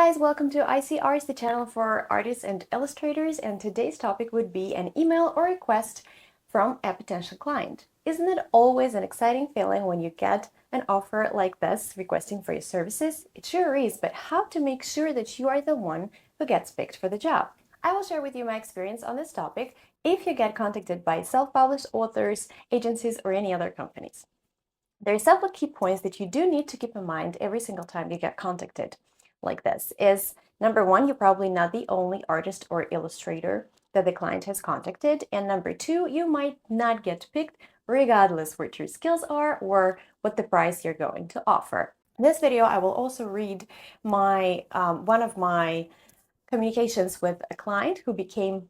guys, welcome to ICRs, the channel for artists and illustrators, and today's topic would be an email or request from a potential client. Isn't it always an exciting feeling when you get an offer like this requesting for your services? It sure is, but how to make sure that you are the one who gets picked for the job? I will share with you my experience on this topic if you get contacted by self-published authors, agencies, or any other companies. There are several key points that you do need to keep in mind every single time you get contacted like this. Is number one, you're probably not the only artist or illustrator that the client has contacted. And number two, you might not get picked regardless what your skills are or what the price you're going to offer. In this video, I will also read my one of my communications with a client who became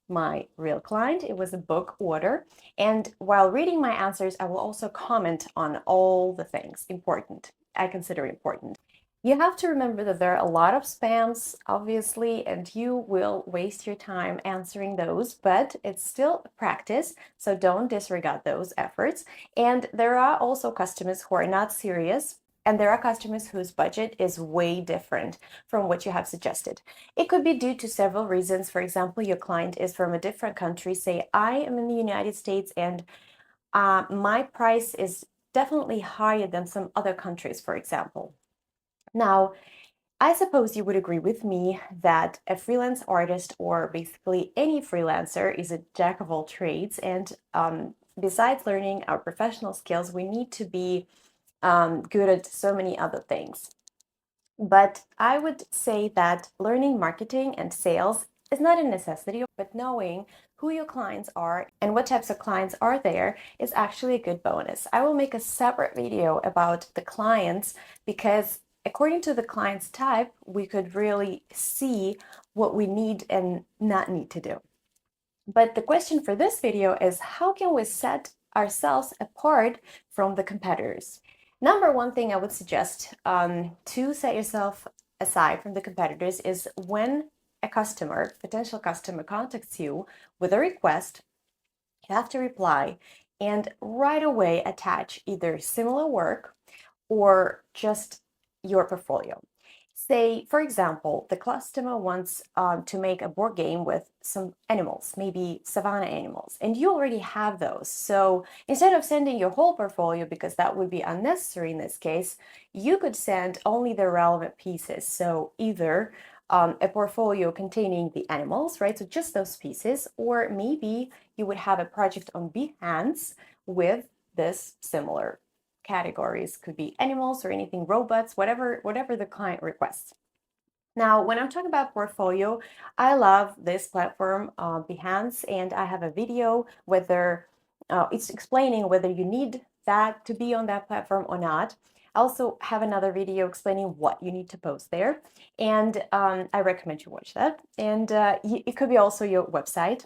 my real client. It was a book order. And while reading my answers, I will also comment on all the things important, I consider important. You have to remember that there are a lot of spams, obviously, and you will waste your time answering those, but it's still a practice, so don't disregard those efforts. And there are also customers who are not serious, and there are customers whose budget is way different from what you have suggested. It could be due to several reasons. For example, your client is from a different country. Say, I am in the United States and my price is definitely higher than some other countries, for example. Now, I suppose you would agree with me that a freelance artist, or basically any freelancer, is a jack of all trades. And besides learning our professional skills, we need to be good at so many other things. But I would say that learning marketing and sales is not a necessity, but knowing who your clients are and what types of clients are there is actually a good bonus. I will make a separate video about the clients because according to the client's type, we could really see what we need and not need to do. But the question for this video is, how can we set ourselves apart from the competitors? Number one thing I would suggest to set yourself aside from the competitors is when a customer, potential customer, contacts you with a request, you have to reply and right away attach either similar work or just your portfolio. Say, for example, the customer wants to make a board game with some animals, maybe savanna animals, and you already have those. So instead of sending your whole portfolio, because that would be unnecessary in this case, you could send only the relevant pieces. So either a portfolio containing the animals, right? So just those pieces, or maybe you would have a project on Behance with this similar categories, could be animals or anything, robots, whatever the client requests. Now, when I'm talking about portfolio, I love this platform, Behance, and I have a video whether it's explaining whether you need that to be on that platform or not. I also have another video explaining what you need to post there, and I recommend you watch that. And it could be also your website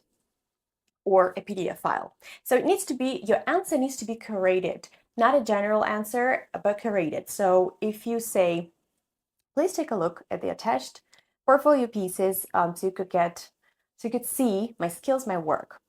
or a PDF file. So it needs to be, your answer needs to be curated, not a general answer, but curated. So if you say, please take a look at the attached portfolio pieces so you could see my skills, my work.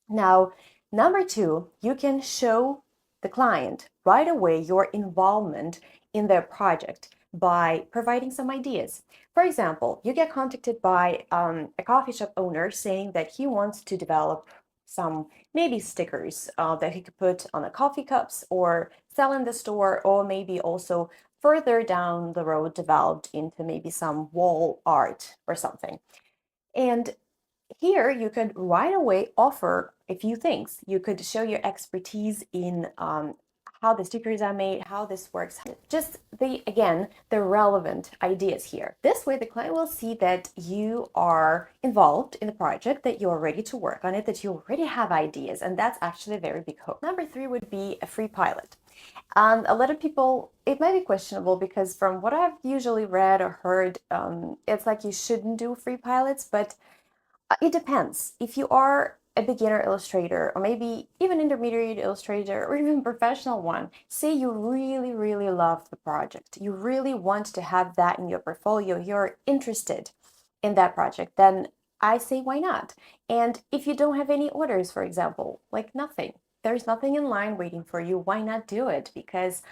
Now, number two, you can show the client right away your involvement in their project by providing some ideas. For example, you get contacted by a coffee shop owner saying that he wants to develop some maybe stickers that he could put on the coffee cups or sell in the store, or maybe also further down the road developed into maybe some wall art or something. And here you could right away offer a few things. You could show your expertise in how the stickers are made, how this works, just the relevant ideas here. This way the client will see that you are involved in the project, that you're ready to work on it, that you already have ideas, and that's actually a very big hook. Number three would be a free pilot. A lot of people, it might be questionable because from what I've usually read or heard, it's like you shouldn't do free pilots, but it depends. If you are a beginner illustrator, or maybe even intermediate illustrator, or even professional one, say you really, really love the project, you really want to have that in your portfolio, you're interested in that project, then I say why not? And if you don't have any orders, for example, like nothing, there's nothing in line waiting for you, why not do it? Because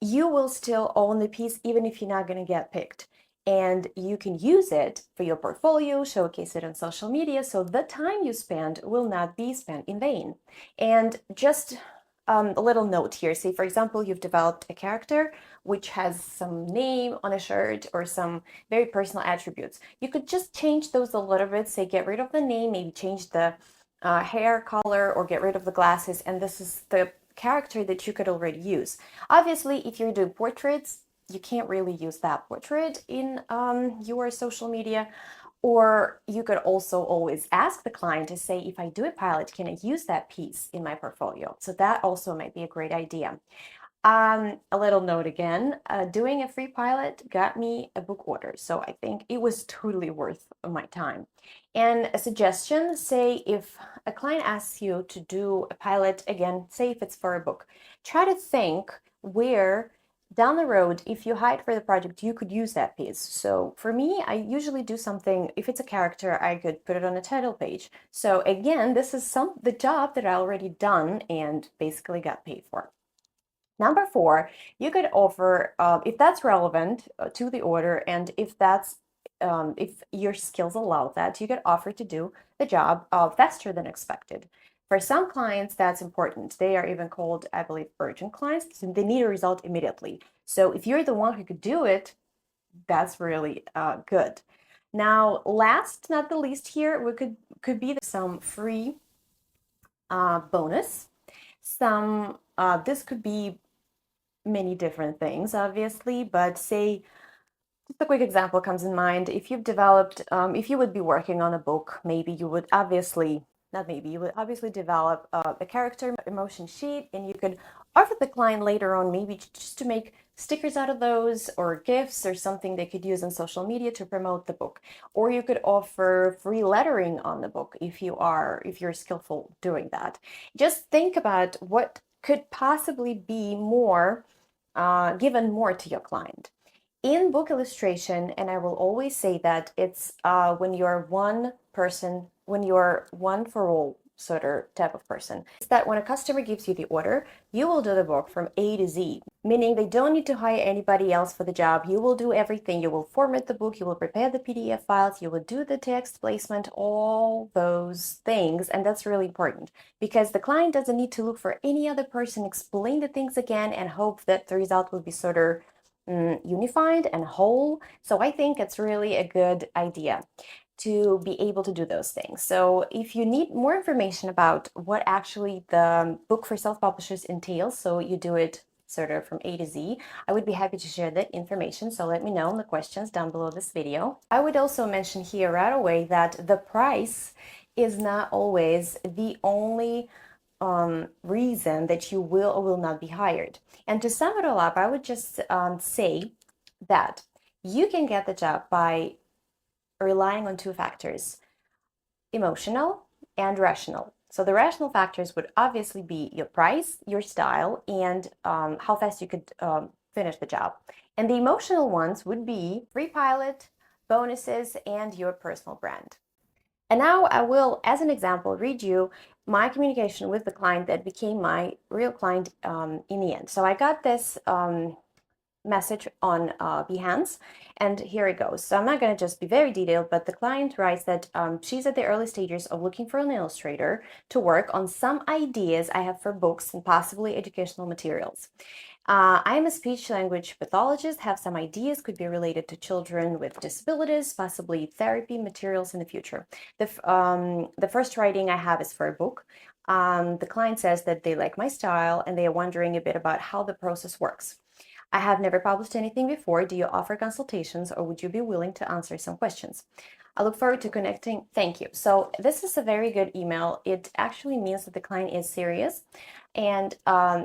you will still own the piece even if you're not going to get picked. and you can use it for your portfolio, showcase it on social media, so the time you spend will not be spent in vain. And just a little note here, say for example you've developed a character which has some name on a shirt or some very personal attributes. You could just change those a little bit, say get rid of the name, maybe change the hair color or get rid of the glasses, and this is the character that you could already use. Obviously, if you're doing portraits, you can't really use that portrait in your social media. Or you could also always ask the client to say, if I do a pilot, can I use that piece in my portfolio? So that also might be a great idea. A little note again, doing a free pilot got me a book order, so I think it was totally worth my time. And a suggestion, say if a client asks you to do a pilot, again, say if it's for a book, try to think where down the road, if you hire for the project, you could use that piece. So for me, I usually do something, if it's a character, I could put it on a title page. So again, this is the job that I already done and basically got paid for. Number 4, you could offer, if that's relevant to the order, and if your skills allow that, you could offer to do the job faster than expected. For some clients, that's important. They are even called, I believe, urgent clients. So they need a result immediately. So if you're the one who could do it, that's really good. Now, last not the least here, we could be some free bonus. This could be many different things, obviously, but say, just a quick example comes in mind. If you've developed, if you would be working on a book, maybe you would obviously, not maybe, you would obviously develop a character emotion sheet, and you could offer the client later on maybe just to make stickers out of those or gifts or something they could use on social media to promote the book. Or you could offer free lettering on the book if you're skillful doing that. Just think about what could possibly be more given more to your client. In book illustration, and I will always say that it's when you're one person, when you're one for all sort of type of person, it's that when a customer gives you the order, you will do the book from A to Z, meaning they don't need to hire anybody else for the job. You will do everything. You will format the book, you will prepare the PDF files, you will do the text placement, all those things. And that's really important because the client doesn't need to look for any other person, explain the things again, and hope that the result will be sort of unified and whole. So I think it's really a good idea to be able to do those things. So if you need more information about what actually the book for self-publishers entails, so you do it sort of from A to Z, I would be happy to share that information. So let me know in the questions down below this video. I would also mention here right away that the price is not always the only reason that you will or will not be hired. And to sum it all up, I would just say that you can get the job by relying on 2 factors, emotional and rational. So the rational factors would obviously be your price, your style, and how fast you could finish the job. And the emotional ones would be free pilot, bonuses, and your personal brand. And now I will, as an example, read you my communication with the client that became my real client in the end. So I got this message on Behance, and here it goes. So I'm not going to just be very detailed, but the client writes that she's at the early stages of looking for an illustrator to work on some ideas I have for books and possibly educational materials. I am a speech language pathologist, have some ideas, could be related to children with disabilities, possibly therapy materials in the future. The first writing I have is for a book. The client says that they like my style and they are wondering a bit about how the process works. I have never published anything before. Do you offer consultations, or would you be willing to answer some questions? I look forward to connecting. Thank you. So this is a very good email. It actually means that the client is serious, and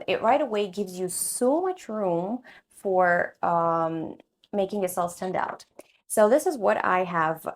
it right away gives you so much room for making yourself stand out. So this is what I have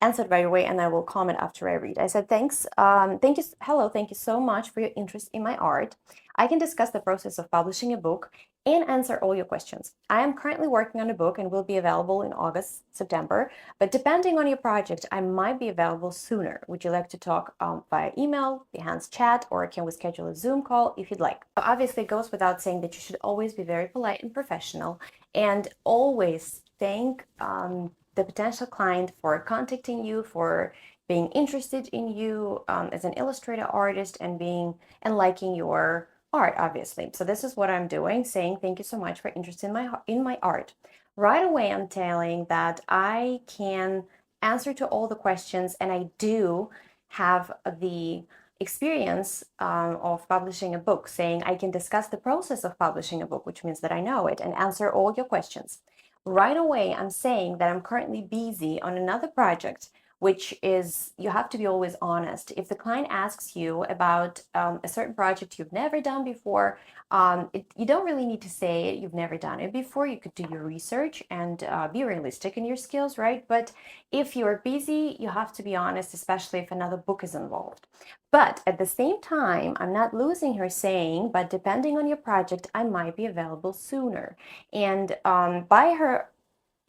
answered right away, and I will comment after I read. I said, thanks. Thank you so much for your interest in my art. I can discuss the process of publishing a book and answer all your questions. I am currently working on a book and will be available in August, September, but depending on your project, I might be available sooner. Would you like to talk via email, Behance chat, or can we schedule a Zoom call if you'd like? Obviously, it goes without saying that you should always be very polite and professional, and always thank the potential client for contacting you, for being interested in you as an illustrator artist and being and liking your art, obviously. So this is what I'm doing, saying thank you so much for interest in my art. Right away, I'm telling that I can answer to all the questions, and I do have the experience of publishing a book, saying I can discuss the process of publishing a book, which means that I know it, and answer all your questions. Right away, I'm saying that I'm currently busy on another project, which is, you have to be always honest. If the client asks you about a certain project you've never done before, you don't really need to say you've never done it before. You could do your research and be realistic in your skills, right? But if you're busy, you have to be honest, especially if another book is involved. But at the same time, I'm not losing her saying, but depending on your project, I might be available sooner. And by her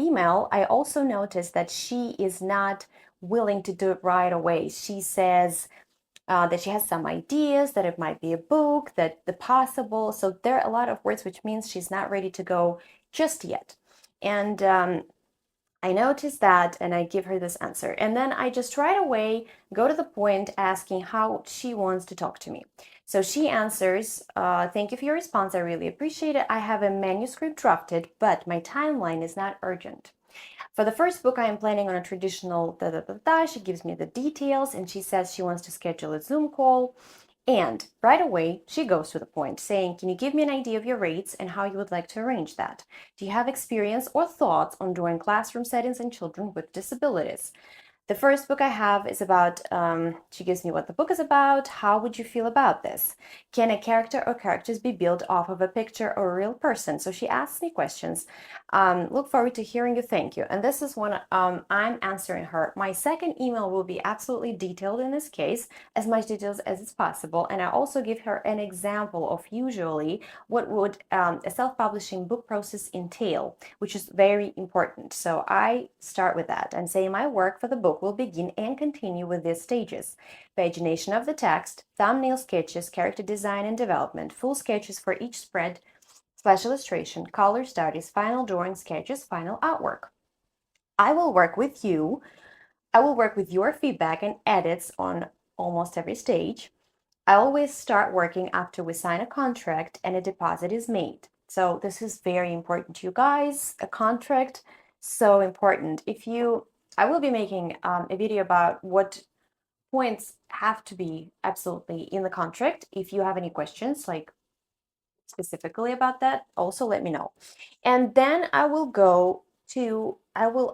email, I also noticed that she is not willing to do it right away. She says that she has some ideas, that it might be a book, that the possible. So there are a lot of words, which means she's not ready to go just yet. And I noticed that and I give her this answer. And then I just right away go to the point asking how she wants to talk to me. So she answers, thank you for your response. I really appreciate it. I have a manuscript drafted, but my timeline is not urgent. For the first book, I am planning on a traditional da da da da. She gives me the details and she says she wants to schedule a Zoom call. And right away, she goes to the point, saying, can you give me an idea of your rates and how you would like to arrange that? Do you have experience or thoughts on doing classroom settings and children with disabilities? The first book I have is about, she gives me what the book is about. How would you feel about this? Can a character or characters be built off of a picture or a real person? So she asks me questions. Look forward to hearing you. Thank you. And this is when I'm answering her. My second email will be absolutely detailed in this case, as much details as is possible. And I also give her an example of usually what would a self-publishing book process entail, which is very important. So I start with that and say my work for the book will begin and continue with these stages: pagination of the text, thumbnail sketches, character design and development, full sketches for each spread, / illustration, color studies, final drawing sketches, final artwork. I will work with you. I will work with your feedback and edits on almost every stage. I always start working after we sign a contract and a deposit is made. So this is very important to you guys. A contract, so important. I will be making a video about what points have to be absolutely in the contract. If you have any questions, like specifically about that, also let me know. And then I will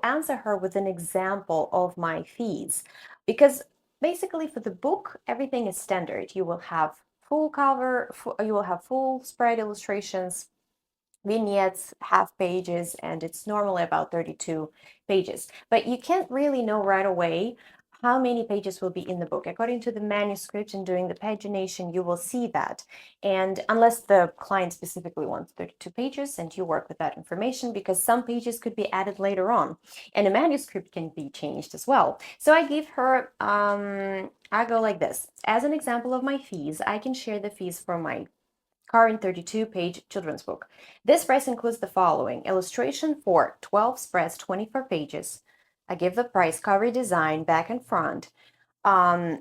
answer her with an example of my fees, because basically for the book, everything is standard. You will have full cover, you will have full spread illustrations, vignettes, half pages, and it's normally about 32 pages. But you can't really know right away how many pages will be in the book. According to the manuscript and doing the pagination, you will see that. And unless the client specifically wants 32 pages and you work with that information, because some pages could be added later on and a manuscript can be changed as well. So I give her, I go like this. As an example of my fees, I can share the fees for my current 32-page children's book. This price includes the following: illustration for 12 spreads, 24 pages. I give the price, cover design, back and front, pagination,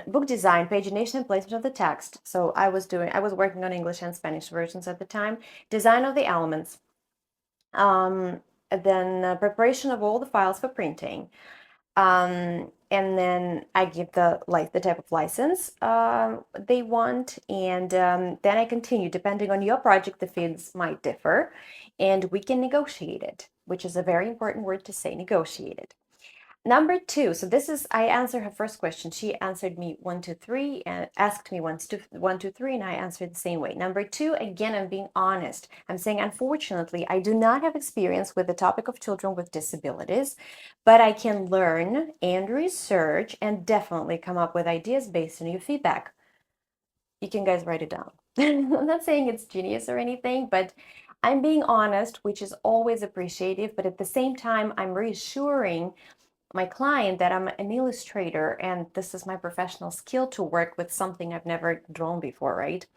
book design, pagination and placement of the text. So I was working on English and Spanish versions at the time. Design of the elements, then preparation of all the files for printing. And then I give the type of license they want, and then I continue. Depending on your project, the fees might differ, and we can negotiate it, which is a very important word to say, negotiate it. Number two, so this is, I answered her first question. She answered me 1, 2, 3, and asked me 1, 2, 3, and I answered the same way. Number two, again, I'm being honest. I'm saying, unfortunately, I do not have experience with the topic of children with disabilities, but I can learn and research and definitely come up with ideas based on your feedback. You can guys write it down. I'm not saying it's genius or anything, but I'm being honest, which is always appreciative, but at the same time, I'm reassuring my client that I'm an illustrator and this is my professional skill to work with something I've never drawn before, right?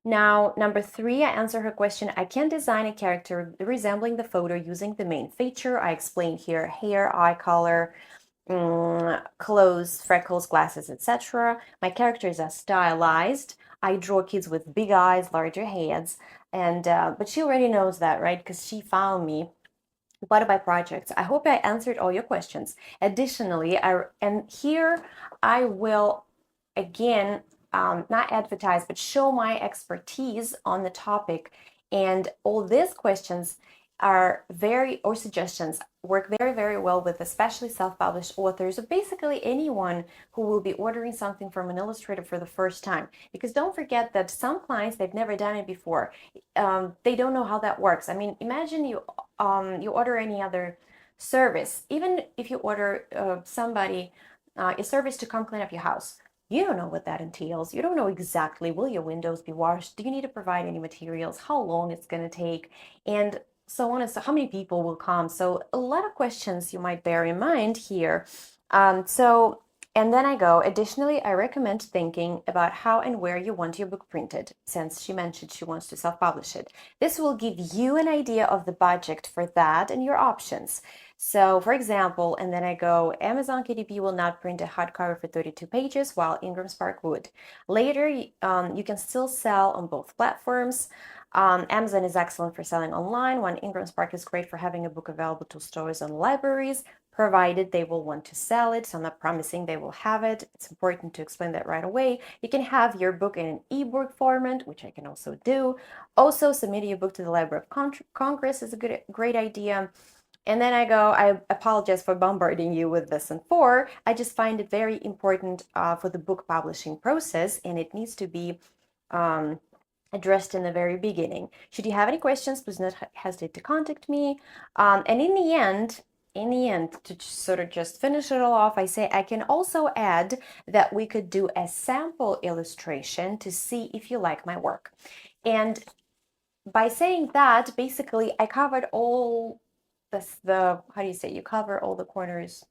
Now, number 3, I answer her question. I can design a character resembling the photo using the main feature. I explain here hair, eye color, clothes, freckles, glasses, etc. My characters are stylized. I draw kids with big eyes, larger heads, and but she already knows that, right? Because she found me. What about projects? I hope I answered all your questions. Additionally, here I will again not advertise but show my expertise on the topic, and all these questions are or suggestions work very well with especially self-published authors, or basically anyone who will be ordering something from an illustrator for the first time. Because don't forget that some clients, they've never done it before. They don't know how that works. I mean, imagine you order any other service, even if you order somebody a service to come clean up your house. You don't know what that entails. You don't know exactly, will your windows be washed? Do you need to provide any materials? How long it's going to take? And so on and so how many people will come? So a lot of questions you might bear in mind here. And then I go, additionally, I recommend thinking about how and where you want your book printed, since she mentioned she wants to self-publish it. This will give you an idea of the budget for that and your options. So, for example, and then I go, Amazon KDP will not print a hardcover for 32 pages, while Ingram Spark would. Later, you can still sell on both platforms. Amazon is excellent for selling online, while Ingram Spark is great for having a book available to stores and libraries, provided they will want to sell it. So I'm not promising they will have it. It's important to explain that right away. You can have your book in an ebook format, which I can also do. Also, submitting your book to the Library of Congress is a great idea. And then I go, I apologize for bombarding you with this and four. I just find it very important for the book publishing process, and it needs to be addressed in the very beginning. Should you have any questions, please not hesitate to contact me. And in the end, to sort of just finish it all off, I say I can also add that we could do a sample illustration to see if you like my work. And by saying that, basically, I covered all how do you say, you cover all the corners.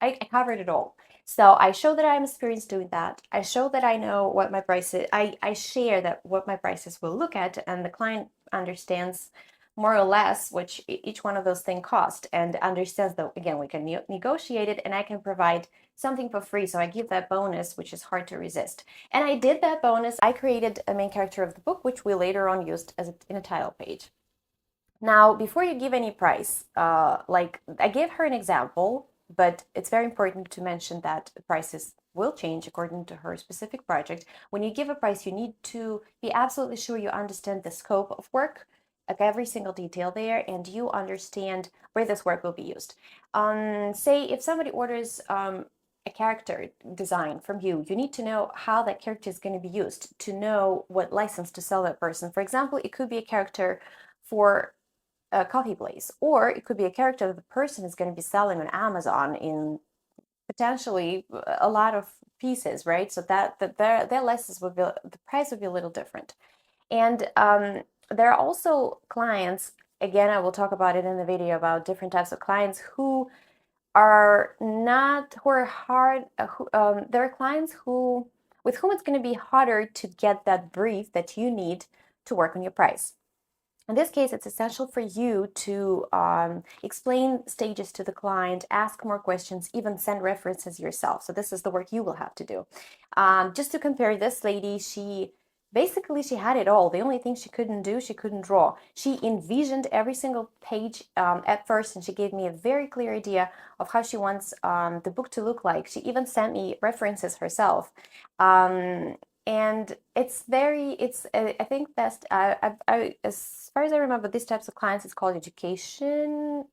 I covered it all. So I show that I'm experienced doing that. I show that I know what my price is. I share that what my prices will look at, and the client understands more or less which each one of those things cost, and understands that, again, we can negotiate it, and I can provide something for free. So I give that bonus, which is hard to resist. And I did that bonus. I created a main character of the book, which we later on used in a title page. Now, before you give any price, like I gave her an example, but it's very important to mention that prices will change according to her specific project. When you give a price, you need to be absolutely sure you understand the scope of work, like every single detail there, and you understand where this work will be used. Say if somebody orders a character design from you, you need to know how that character is going to be used to know what license to sell that person. For example, it could be a character for a coffee place, or it could be a character that the person is going to be selling on Amazon in potentially a lot of pieces, right? So that their license would be, the price would be a little different. And there are also clients, again, I will talk about it in the video about different types of clients who are not, who are hard, there are clients with whom it's going to be harder to get that brief that you need to work on your price. In this case, it's essential for you to explain stages to the client, ask more questions, even send references yourself. So this is the work you will have to do. Just to compare, this lady, she had it all. The only thing she couldn't do, she couldn't draw. She envisioned every single page at first, and she gave me a very clear idea of how she wants the book to look like. She even sent me references herself. And I think best, as far as I remember, these types of clients, it's called educational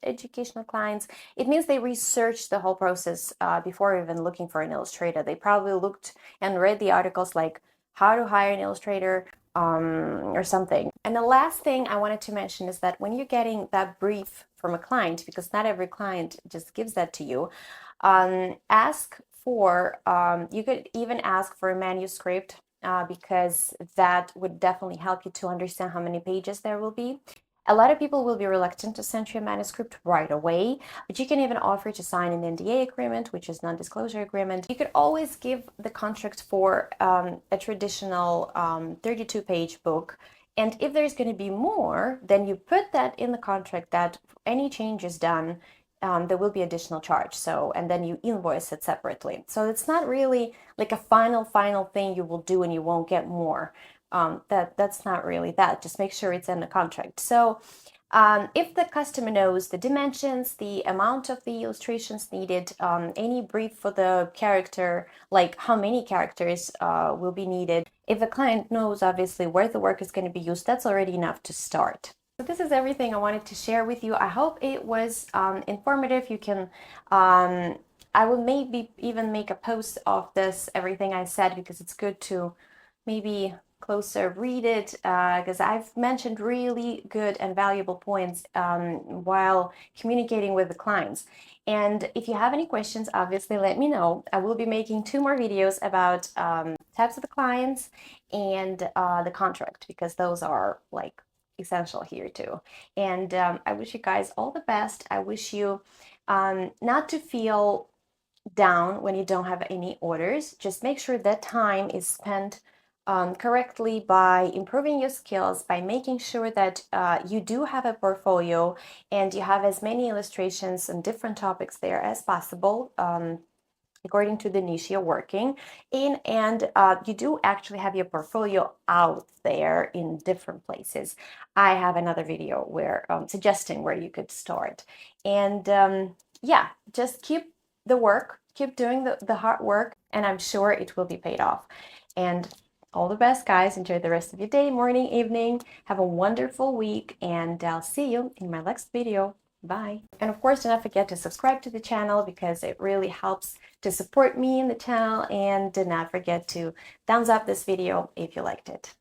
clients. It means they researched the whole process before even looking for an illustrator. They probably looked and read the articles like how to hire an illustrator or something. And the last thing I wanted to mention is that when you're getting that brief from a client, because not every client just gives that to you, you could even ask for a manuscript, because that would definitely help you to understand how many pages there will be. A lot of people will be reluctant to send you a manuscript right away, but you can even offer to sign an NDA agreement, which is non-disclosure agreement. You could always give the contract for a traditional 32-page book. And if there's going to be more, then you put that in the contract that any changes done, there will be additional charge. So, and then you invoice it separately. So it's not really like a final thing you will do and you won't get more. That's not really that. Just make sure it's in the contract. So if the customer knows the dimensions, the amount of the illustrations needed, any brief for the character, like how many characters will be needed, if the client knows obviously where the work is going to be used, that's already enough to start. So this is everything I wanted to share with you. I hope it was informative. You can, I will maybe even make a post of this, everything I said, because it's good to maybe closer read it, because I've mentioned really good and valuable points while communicating with the clients. And if you have any questions, obviously let me know. I will be making 2 more videos about types of the clients and the contract, because those are like essential here too. And I wish you guys all the best. I wish you not to feel down when you don't have any orders. Just make sure that time is spent correctly by improving your skills, by making sure that you do have a portfolio and you have as many illustrations and different topics there as possible, according to the niche you're working in, and you do actually have your portfolio out there in different places. I have another video where suggesting where you could start. And yeah, just keep the work, keep doing the hard work, and I'm sure it will be paid off. And all the best, guys. Enjoy the rest of your day, morning, evening. Have a wonderful week, and I'll see you in my next video. Bye. And of course, do not forget to subscribe to the channel, because it really helps to support me in the channel. And do not forget to thumbs up this video if you liked it.